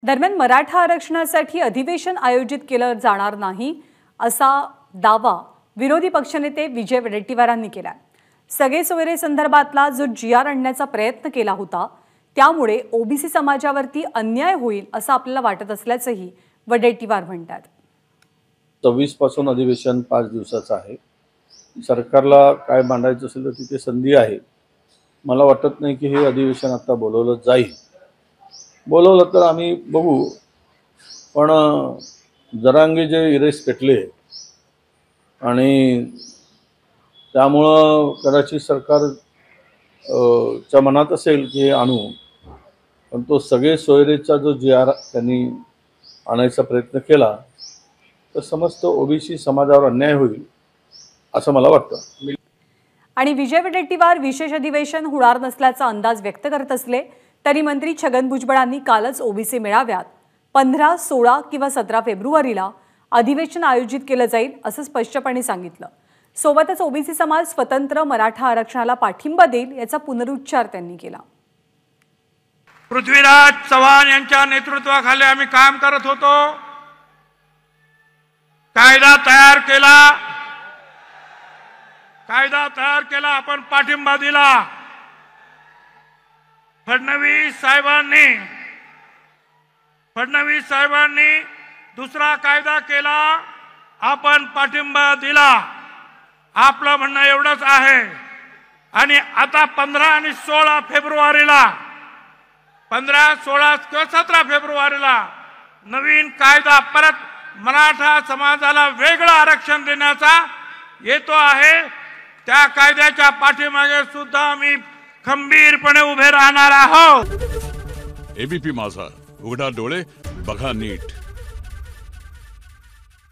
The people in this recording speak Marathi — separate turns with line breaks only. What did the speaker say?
दरम्यान मराठा आरक्षणासाठी अधिवेशन आयोजित केलं जाणार नाही असा दावा विरोधी पक्षनेते विजय वडेट्टीवारांनी केला। सगळे सोयरे संदर्भातला जो जीआर आणण्याचा प्रयत्न केला होता त्यामुळे ओबीसी समाजावरती अन्याय होईल असं आपल्याला वाटत असल्याचंही वडेट्टीवार म्हणतात।
26 पासून अधिवेशन 5 दिवसाचं आहे। सरकारला काय मांडायचं असेल तर तिथे संधी आहे। मला वाटत नाही की हे अधिवेशन आता बोलवलं जाईल। बोलवलं तर आम्ही बघू, पण जरांगे जे इरेस पेटले आणि त्यामुळं कदाचित सरकार च्या मनात असेल की हे आणू, पण तो सगळे सोयरेचा जो जीआर त्यांनी आणायचा प्रयत्न केला तर समस्त ओबीसी समाजावर अन्याय होईल असं मला वाटतं।
आणि विजय वडेट्टीवार विशेष अधिवेशन होणार नसल्याचा अंदाज व्यक्त करत असले तरी मंत्री छगन भुजबळांनी कालच ओबीसी मेळाव्यात 15, 16 किंवा 17 फेब्रुवारीला अधिवेशन आयोजित केलं जाईल असं स्पष्टपणे सांगितलं। सोबतच ओबीसी समाज स्वतंत्र मराठा आरक्षणाला पाठिंबा देईल याचा पुनरुच्चार त्यांनी केला।
पृथ्वीराज चव्हाण यांच्या नेतृत्वाखाली आम्ही काम करत होतो। कायदा तयार केला, आपण पाठिंबा दिला। फडणवीस साहेबांनी दुसरा कायदा केला, आपण पाठिंबा दिला। आपलं म्हणणं एवढंच आहे। आणि आता 15 आणि 16 फेब्रुवारीला 15, 16 किंवा 17 फेब्रुवारीला नवीन कायदा परत मराठा समाजाला वेगळं आरक्षण देण्याचा येतो आहे। त्या कायद्याच्या पाठीमागे सुद्धा आम्ही खंबीरपणे उभे राहणार आहोत।
एबीपी माझा, उघडा डोळे बघा नीट।